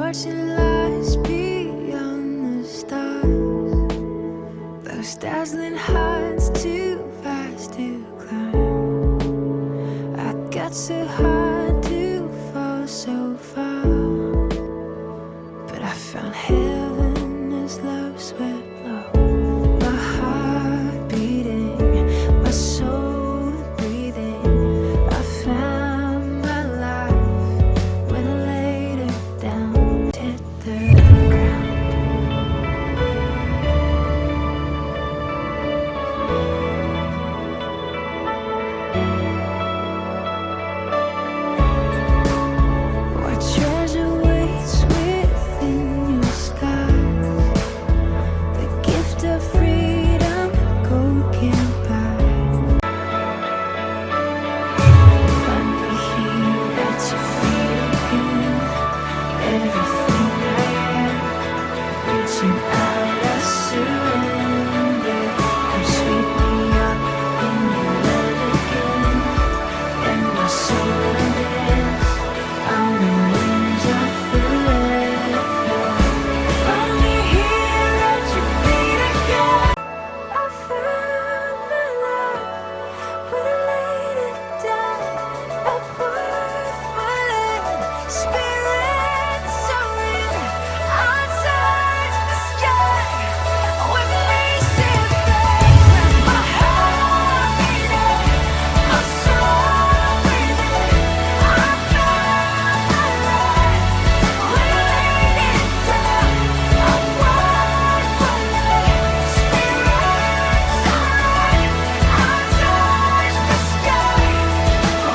what lies beyond the stars. Those dazzling heights too fast to climb. I got so hard to fall so far, but I found heaven as love swept low. My heart beating, my soul breathing. I found my life when I laid it down, hit the ground. What treasure waits within your skies? The gift of freedom, gold can't buy. Find me here at your feet again. Everything I am, reaching out, I surrender. Come sweep me up in your love again, and my soul undance on the wings of forever. Find me here at your feet again. I found my life when I laid it down. A word spirit soaring. I touch the sky with me, see face. My heart beating, my soul breathing. I found my life when I laid it down. A word spirit soaring. I touch the sky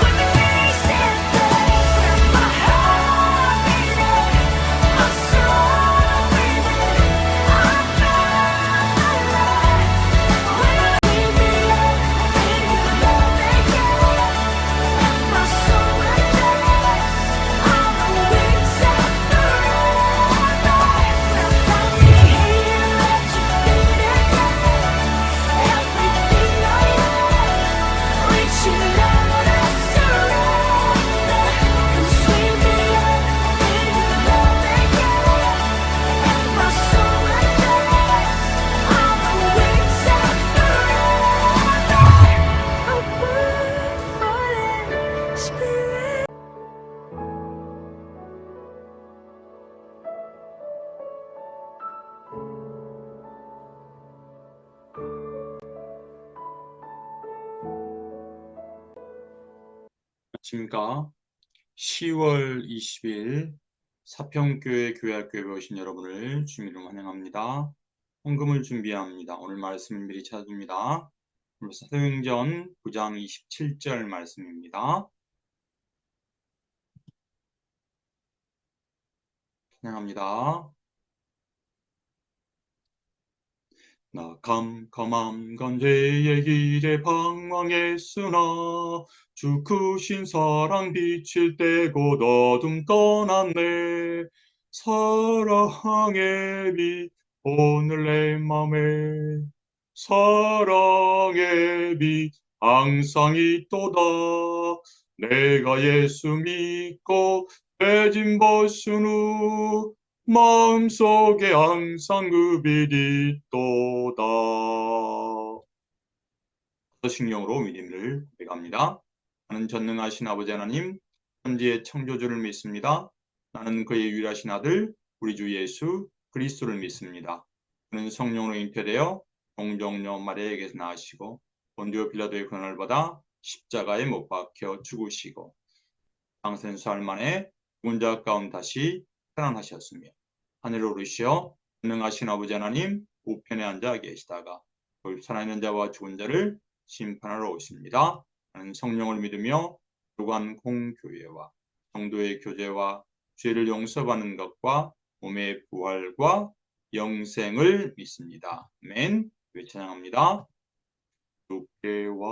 with me, see face. My heart beating, my soul breathing. I found my life when I laid me up in your love again, and my soul undance on the wings of forever. Find me here at your feet again. Everything I am, reaching out, I surrender. Come sweep me up in your love again, and my soul undance on the wings of forever. A word falling, spirit. 안녕하십니까. 10월 20일 사평교회 교회학교에 오신 여러분을 주님으로 환영합니다. 헌금을 준비합니다. 오늘 말씀을 미리 찾아줍니다. 오늘 사도행전 9장 27절 말씀입니다. 찬양합니다. 나 캄캄함 건재의 길에 방황했으나 주 크신 사랑 비칠 때 곧 어둠 떠났네. 사랑의 빛 오늘 내 맘에 사랑의 빛 항상 있도다. 내가 예수 믿고 죄짐 벗은 후 마음속에 항상 그 빛이 있도다. 신령으로 믿음을 고백합니다. 나는 전능하신 아버지 하나님, 천지의 창조주를 믿습니다. 나는 그의 유일하신 아들 우리 주 예수 그리스도를 믿습니다. 그는 성령으로 잉태되어 동정녀 마리아에게서 나으시고 본디오 빌라도의 고난을 받아 십자가에 못 박혀 죽으시고 장센 수할 만에 죽은 자 가운데 다시 살아나셨으며 하늘에 오르시어 전능하신 아버지 하나님 우편에 앉아 계시다가 살아있는 자와 죽은 자를 심판하러 오십니다. 나는 성령을 믿으며 주간 공교회와 성도의 교제와 죄를 용서받는 것과 몸의 부활과 영생을 믿습니다. 아멘. 찬양합니다. 주께와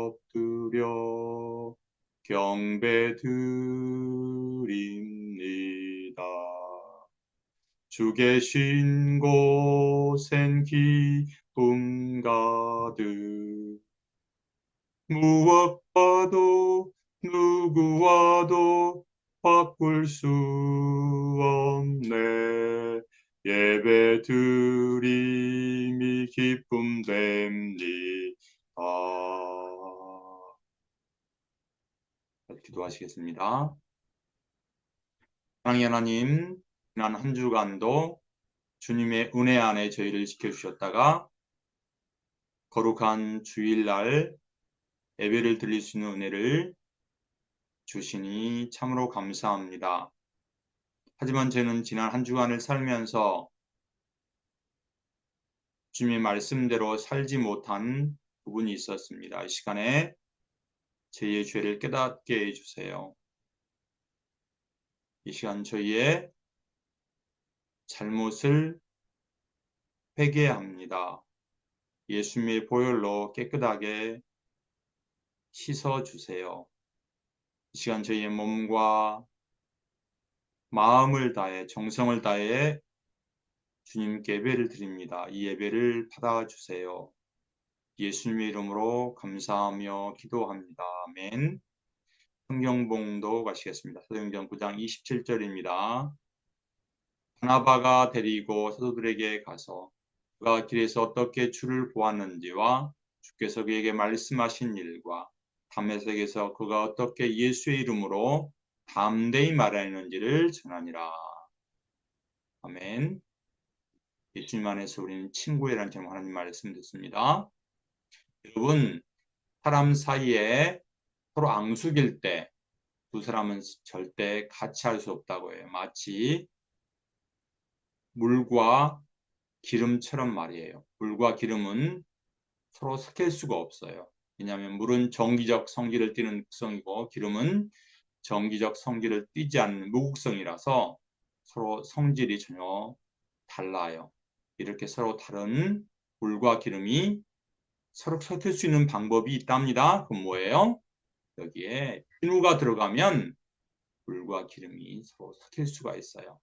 엎드려 경배드립니다. 주 계신 곳엔 기쁨 가득 무엇과도 누구와도 바꿀 수 없네. 예배 드림이 기쁨 됩니다. 기도하시겠습니다. 사랑의 하나님, 지난 한 주간도 주님의 은혜 안에 저희를 지켜주셨다가 거룩한 주일날 예배를 드릴 수 있는 은혜를 주시니 참으로 감사합니다. 하지만 저는 지난 한 주간을 살면서 주님의 말씀대로 살지 못한 부분이 있었습니다. 이 시간에 저희의 죄를 깨닫게 해주세요. 이 시간 저희의 잘못을 회개합니다. 예수님의 보혈로 깨끗하게 씻어주세요. 이 시간 저희의 몸과 마음을 다해 정성을 다해 주님께 예배를 드립니다. 이 예배를 받아주세요. 예수님의 이름으로 감사하며 기도합니다. 아멘. 성경봉도 가시겠습니다. 사도행전 9장 27절입니다. 바나바가 데리고 사도들에게 가서 그가 길에서 어떻게 주를 보았는지와 주께서 그에게 말씀하신 일과 담메색에서 그가 어떻게 예수의 이름으로 담대히 말하였는지를 전하니라. 아멘. 예수님 안에서 우리는 친구라는 제목 하나님 말씀 듣습니다. 여러분, 사람 사이에 서로 앙숙일 때 두 사람은 절대 같이 할 수 없다고 해요. 마치 물과 기름처럼 말이에요. 물과 기름은 서로 섞일 수가 없어요. 왜냐하면 물은 정기적 성질을 띠는 극성이고 기름은 정기적 성질을 띠지 않는 무극성이라서 서로 성질이 전혀 달라요. 이렇게 서로 다른 물과 기름이 서로 섞일 수 있는 방법이 있답니다. 그건 뭐예요? 여기에 비누가 들어가면 물과 기름이 서로 섞일 수가 있어요.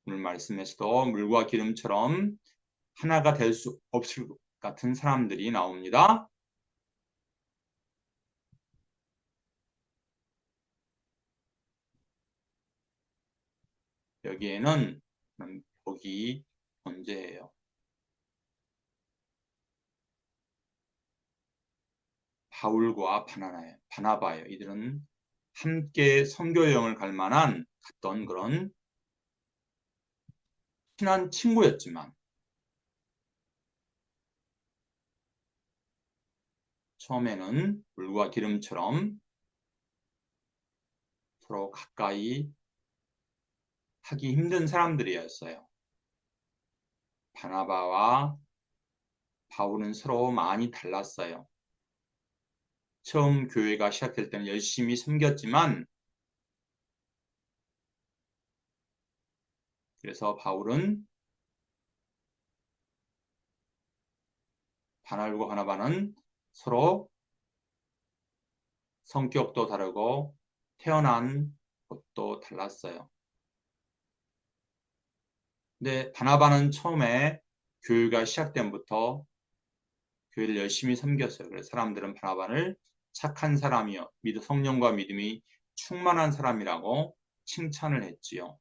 오늘 말씀에서도 물과 기름처럼 하나가 될 수 없을 것 같은 사람들이 나옵니다. 여기에는 복이 존재해요. 바울과 바나바예요. 이들은 함께 선교 여행을 갈 만한 갔던 그런 친한 친구였지만 처음에는 물과 기름처럼 서로 가까이 하기 힘든 사람들이었어요. 바나바와 바울은 서로 많이 달랐어요. 처음 교회가 시작될 때는 열심히 섬겼지만 그래서 바울은 바나바와 바나바는 서로 성격도 다르고 태어난 것도 달랐어요. 근데 바나바는 처음에 교회가 시작된부터 교회를 열심히 섬겼어요. 그래서 사람들은 바나바를 착한 사람이요, 성령과 믿음이 충만한 사람이라고 칭찬을 했지요.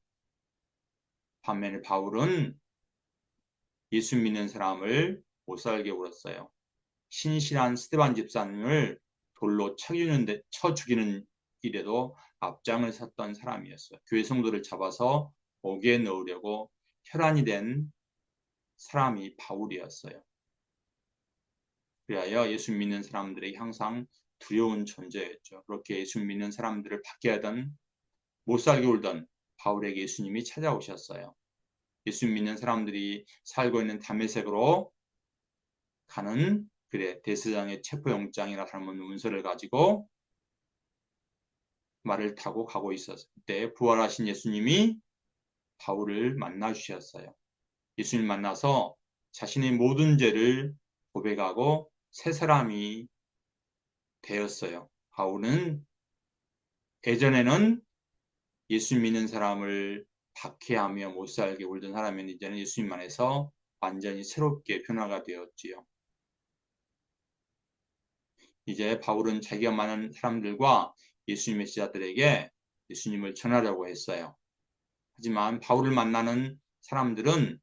반면에 바울은 예수 믿는 사람을 못 살게 굴었어요. 신실한 스데반 집사님을 돌로 쳐 죽이는 일에도 앞장을 섰던 사람이었어요. 교회 성도를 잡아서 옥에 넣으려고 혈안이 된 사람이 바울이었어요. 그리하여 예수 믿는 사람들에게 항상 두려운 존재였죠. 그렇게 예수 믿는 사람들을 밖에 하던 못 살게 굴던 바울에게 예수님이 찾아오셨어요. 예수 믿는 사람들이 살고 있는 다메섹으로 가는 대제사장의 체포영장이라 하는 문서를 가지고 말을 타고 가고 있었을 때 부활하신 예수님이 바울을 만나 주셨어요. 예수님 만나서 자신의 모든 죄를 고백하고 새 사람이 되었어요. 바울은 예전에는 예수 믿는 사람을 박해하며 못 살게 굴던 사람이 이제는 예수님 안에서 완전히 새롭게 변화가 되었지요. 이제 바울은 자기가 많은 사람들과 예수님의 제자들에게 예수님을 전하려고 했어요. 하지만 바울을 만나는 사람들은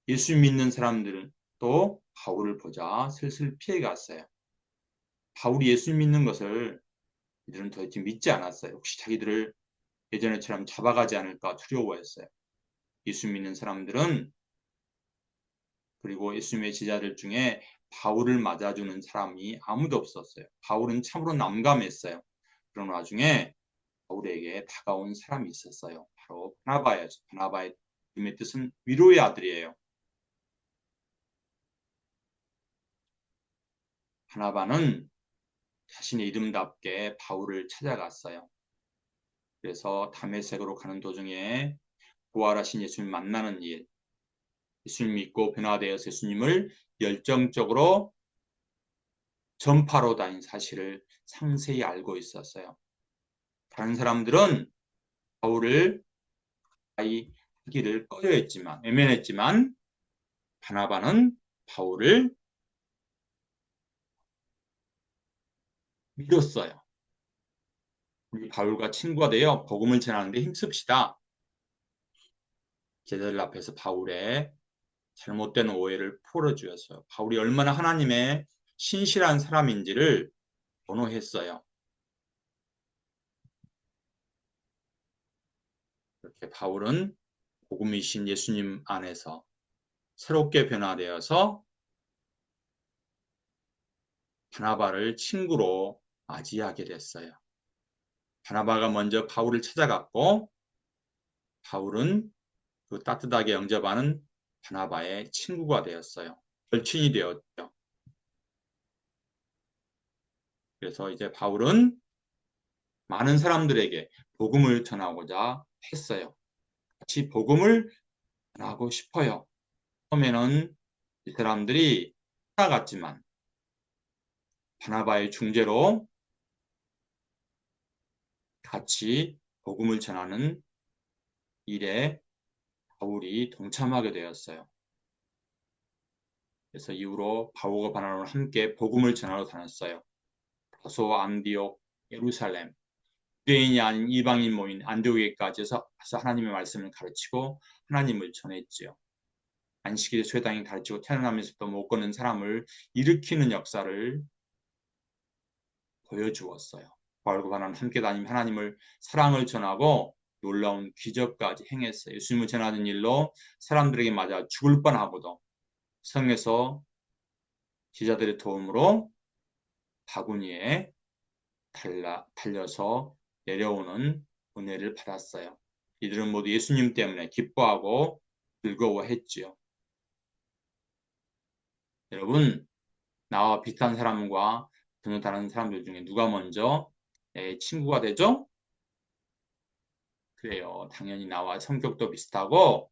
예수 믿는 사람들은 또 바울을 보자 슬슬 피해갔어요. 바울이 예수 믿는 것을 이들은 도대체 믿지 않았어요. 혹시 자기들을 예전에처럼 잡아가지 않을까 두려워했어요. 예수 믿는 사람들은 그리고 예수님의 제자들 중에 바울을 맞아주는 사람이 아무도 없었어요. 바울은 참으로 난감했어요. 그런 와중에 바울에게 다가온 사람이 있었어요. 바로 바나바였어요. 바나바의 이름의 뜻은 위로의 아들이에요. 바나바는 자신의 이름답게 바울을 찾아갔어요. 그래서 다메섹으로 가는 도중에 부활하신 예수님 만나는 일, 예수님 믿고 변화되어서 예수님을 열정적으로 전파로 다닌 사실을 상세히 알고 있었어요. 다른 사람들은 바울을 하기를 꺼려했지만, 외면했지만 바나바는 바울을 믿었어요. 우리 바울과 친구가 되어 복음을 전하는데 힘씁시다. 제자들 앞에서 바울의 잘못된 오해를 풀어주었어요. 바울이 얼마나 하나님의 신실한 사람인지를 변호했어요. 이렇게 바울은 복음이신 예수님 안에서 새롭게 변화되어서 바나바를 친구로 맞이하게 됐어요. 바나바가 먼저 바울을 찾아갔고 바울은 그 따뜻하게 영접하는 바나바의 친구가 되었어요. 절친이 되었죠. 그래서 이제 바울은 많은 사람들에게 복음을 전하고자 했어요. 같이 복음을 전하고 싶어요. 처음에는 이 사람들이 따라갔지만 바나바의 중재로 같이 복음을 전하는 일에 바울이 동참하게 되었어요. 그래서 이후로 바울과 바나바는 함께 복음을 전하러 다녔어요. 다소, 안디옥, 예루살렘, 유대인이 아닌 이방인 모인 안디옥에까지 해서 하나님의 말씀을 가르치고 하나님을 전했지요. 안식일에 소외당이 가르치고 태어나면서도 못 걷는 사람을 일으키는 역사를 보여주었어요. 바울과 바나바는 함께 다니며 하나님을 사랑을 전하고 놀라운 기적까지 행했어요. 예수님을 전하는 일로 사람들에게 맞아 죽을 뻔하고도 성에서 제자들의 도움으로 바구니에 달려서 내려오는 은혜를 받았어요. 이들은 모두 예수님 때문에 기뻐하고 즐거워했지요. 여러분, 나와 비슷한 사람과 전혀 다른 사람들 중에 누가 먼저 내 친구가 되죠? 그래요. 당연히 나와 성격도 비슷하고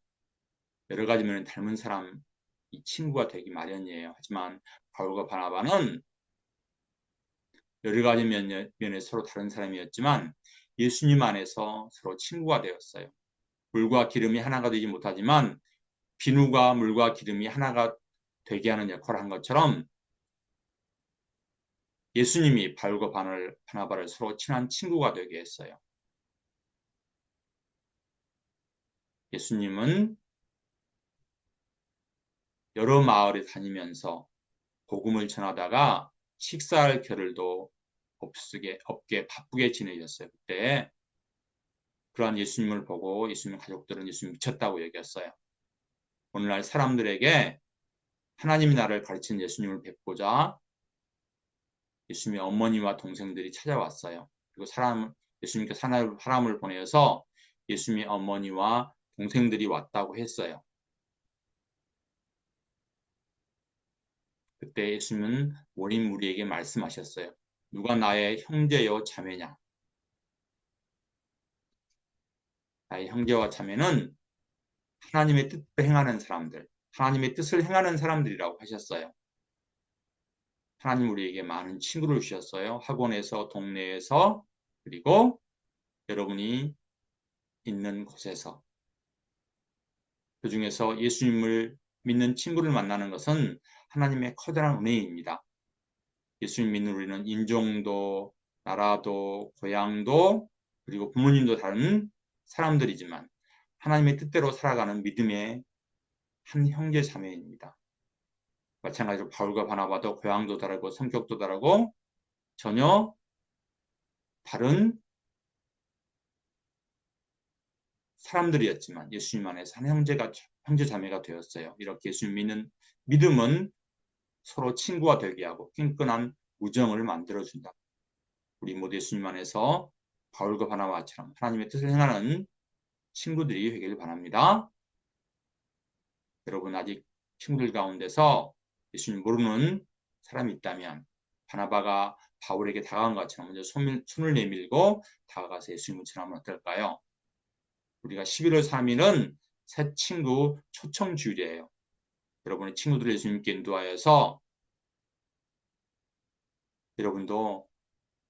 여러 가지 면에 닮은 사람이 친구가 되기 마련이에요. 하지만 바울과 바나바는 여러 가지 면에 서로 다른 사람이었지만 예수님 안에서 서로 친구가 되었어요. 물과 기름이 하나가 되지 못하지만 비누가 물과 기름이 하나가 되게 하는 역할을 한 것처럼 예수님이 바울과 바나바를 서로 친한 친구가 되게 했어요. 예수님은 여러 마을에 다니면서 복음을 전하다가 식사할 겨를도 없게 바쁘게 지내셨어요. 그때 그러한 예수님을 보고 예수님 가족들은 예수님 미쳤다고 여겼어요. 오늘날 사람들에게 하나님이 나를 가르치는 예수님을 뵙고자 예수님의 어머니와 동생들이 찾아왔어요. 그리고 예수님께서 사람을 보내서 예수님의 어머니와 동생들이 왔다고 했어요. 그때 예수님은 모인 무리에게 말씀하셨어요. 누가 나의 형제요 자매냐? 나의 형제와 자매는 하나님의 뜻을 행하는 사람들, 하나님의 뜻을 행하는 사람들이라고 하셨어요. 하나님 우리에게 많은 친구를 주셨어요. 학원에서, 동네에서, 그리고 여러분이 있는 곳에서. 그 중에서 예수님을 믿는 친구를 만나는 것은 하나님의 커다란 은혜입니다. 예수님 믿는 우리는 인종도, 나라도 고향도 그리고 부모님도 다른 사람들이지만 하나님의 뜻대로 살아가는 믿음의 한 형제 자매입니다. 마찬가지로 바울과 바나바도 고향도 다르고 성격도 다르고 전혀 다른 사람들이었지만 예수님 안에서 한 형제 자매가 되었어요. 이렇게 예수님 믿는 믿음은 서로 친구가 되게 하고 끈끈한 우정을 만들어준다. 우리 모두 예수님 안에서 바울과 바나바처럼 하나님의 뜻을 행하는 친구들이 되기를 바랍니다. 여러분 아직 친구들 가운데서 예수님 모르는 사람이 있다면 바나바가 바울에게 다가간 것처럼 먼저 손을 내밀고 다가가서 예수님을 전하면 어떨까요? 우리가 11월 3일은 새 친구 초청 주일이에요. 여러분의 친구들을 예수님께 인도하여서 여러분도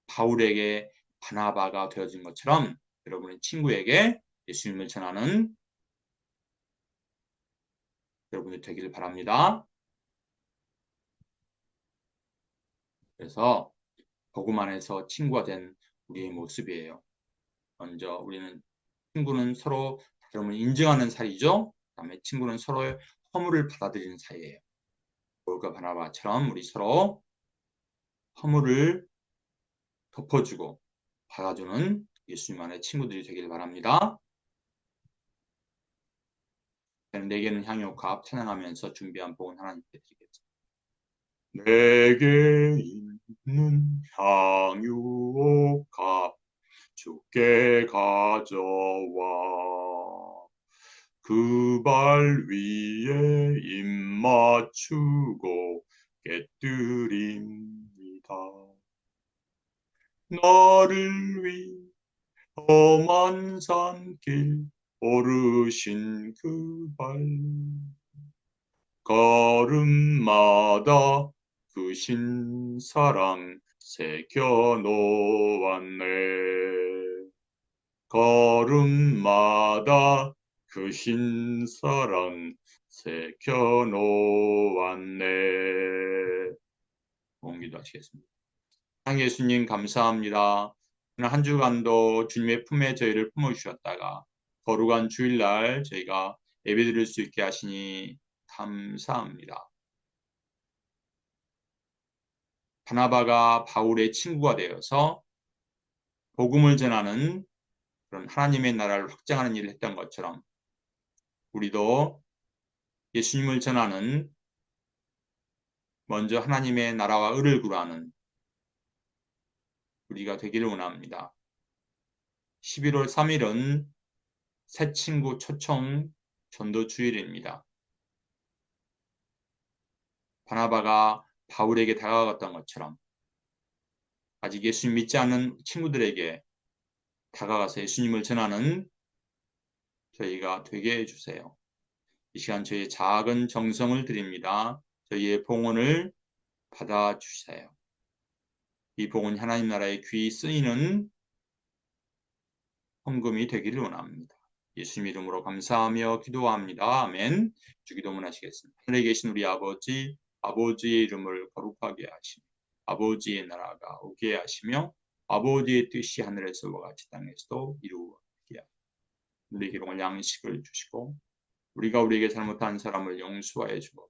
바울에게 바나바가 되어진 것처럼 여러분의 친구에게 예수님을 전하는 여러분이 되기를 바랍니다. 그래서 복음 안에서 친구가 된 우리의 모습이에요. 먼저 우리는 친구는 서로 다름을 인정하는 사이죠. 그다음에 친구는 서로의 허물을 받아들이는 사이예요. 바울과 바나바처럼 우리 서로 허물을 덮어주고 받아주는 예수님 안의 친구들이 되기를 바랍니다. 내게는 향유값 찬양하면서 준비한 복은 하나님께 드리겠습니다. 내게 있는 향유값 주께 가져와 그 발 위에 입 맞추고 깨뜨립니다. 나를 위 험한 산길 오르신 그 발 걸음마다 그 신사랑 새겨놓았네. 걸음마다 그 신사랑 새겨놓았네. 기도하시겠습니다. 예수님 감사합니다. 한 주간도 주님의 품에 저희를 품어주셨다가 거룩한 주일날 저희가 예배드릴 수 있게 하시니 감사합니다. 바나바가 바울의 친구가 되어서 복음을 전하는 그런 하나님의 나라를 확장하는 일을 했던 것처럼 우리도 예수님을 전하는 먼저 하나님의 나라와 의를 구하는 우리가 되기를 원합니다. 11월 3일은 새 친구 초청 전도 주일입니다. 바나바가 바울에게 다가갔던 것처럼 아직 예수님 믿지 않는 친구들에게 다가가서 예수님을 전하는 저희가 되게 해주세요. 이 시간 저희의 작은 정성을 드립니다. 저희의 봉헌을 받아주세요. 이 봉헌이 하나님 나라에 귀히 쓰이는 헌금이 되기를 원합니다. 예수님 이름으로 감사하며 기도합니다. 아멘. 주기도문 하시겠습니다. 하늘에 계신 우리 아버지, 아버지의 이름을 거룩하게 하시며 아버지의 나라가 오게 하시며 아버지의 뜻이 하늘에서와 같이 땅에서도 이루어지게 하시며 우리 기록을 양식을 주시고 우리가 우리에게 잘못한 사람을 용서하여 주고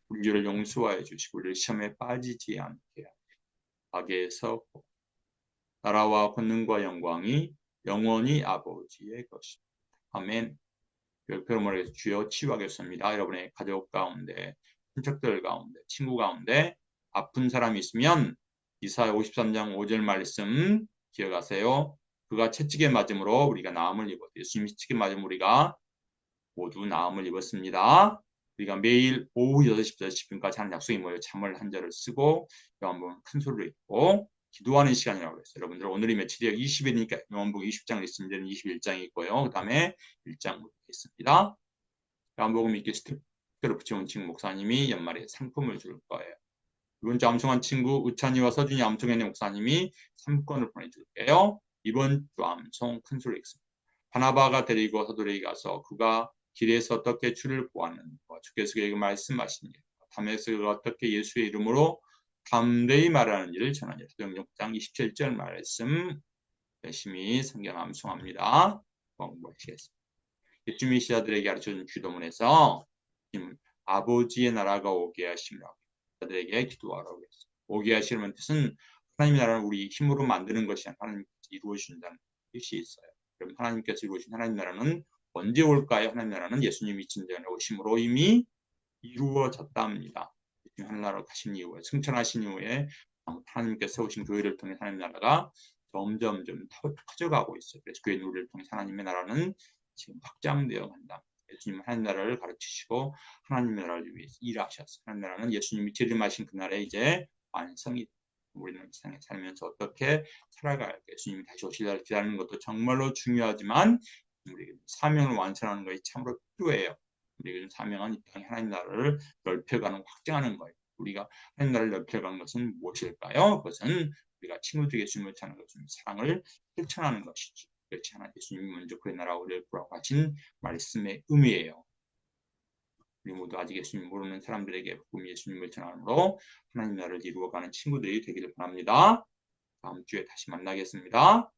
우리 죄를 용서하여 주시고 우리를 시험에 빠지지 않게 하시고 악에서 나라와 권능과 영광이 영원히 아버지의 것입니다. 아멘. 별표로 말해서 주여 치유하겠습니다. 여러분의 가족 가운데, 친척들 가운데, 친구 가운데 아픈 사람이 있으면 이사야 53장 5절 말씀 기억하세요. 그가 채찍에 맞음으로 우리가 나음을 입었다. 예수님이 채찍에 맞음으로 우리가 모두 나음을 입었습니다. 우리가 매일 오후 6시부터 10분까지 하는 약속이 모여 잠을 한 절을 쓰고 요한복음 큰 소리로 읽고 기도하는 시간이라고 했어요. 여러분들 오늘이 며칠이에요? 20일이니까 요한복음 20장을 있으면 이제는 21장이 있고요. 그 다음에 1장부터 있습니다. 요한복음 읽기 스티커를 붙여온 친구 목사님이 연말에 상품을 줄 거예요. 이번 주 암송한 친구 우찬이와 서준이 암송해낸 목사님이 상품권을 보내줄게요. 이번 주 암송 큰 소리로 읽습니다. 바나바가 데리고 서둘러 가서 그가 길에서 어떻게 주를 보았는가 주께서 그에게 말씀하시니 담에서 그가 어떻게 예수의 이름으로 담대히 말하는 일을 전하니라. 사도행전 9장 27절 말씀 열심히 성경 암송합니다. 공부하시겠습니다. 예수님이 시자들에게 가르쳐준 기도문에서 아버지의 나라가 오게 하시라고 시자들에게 기도하라고 했어요. 오게 하시는 뜻은 하나님의 나라는 우리 힘으로 만드는 것이 아니라 하나님께서 이루어주신다는 뜻이 있어요. 그럼 하나님께서 이루어진 하나님 나라는 언제 올까요? 하나님 나라는 예수님이 진정한 오심으로 이미 이루어졌답니다. 하나님나라로 가신 이후에 승천하신 이후에 하나님께서 세우신 교회를 통해 하나님 나라가 점점 커져가고 있어요. 그래서 교회 누리를 통해 하나님의 나라는 지금 확장되어 간다. 예수님은 하나님 나라를 가르치시고 하나님의 나라를 위해서 일하셨어요. 하나님 나라는 예수님이 재림하신 그날에 이제 완성이 우리는 이 세상에 살면서 어떻게 살아가야 돼. 예수님이 다시 오실 날을 기다리는 것도 정말로 중요하지만 우리 사명을 완성하는 것이 참으로 필요해요. 우리 사명은 이 땅에 하나님 나라를 넓혀가는 확장하는 거예요. 우리가 하나님 나라를 넓혀가는 것은 무엇일까요? 그것은 우리가 친구들에게 예수님을 찾는 것은 사랑을 실천하는 것이지. 그렇지 않아 예수님이 먼저 그의 나라를 구하고 하신 말씀의 의미예요. 우리 모두 아직 예수님 모르는 사람들에게 복음 예수님을 전함으로 하나님 나라를 이루어가는 친구들이 되기를 바랍니다. 다음 주에 다시 만나겠습니다.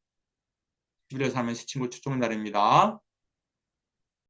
주일에 살면 새 친구 초청 날입니다.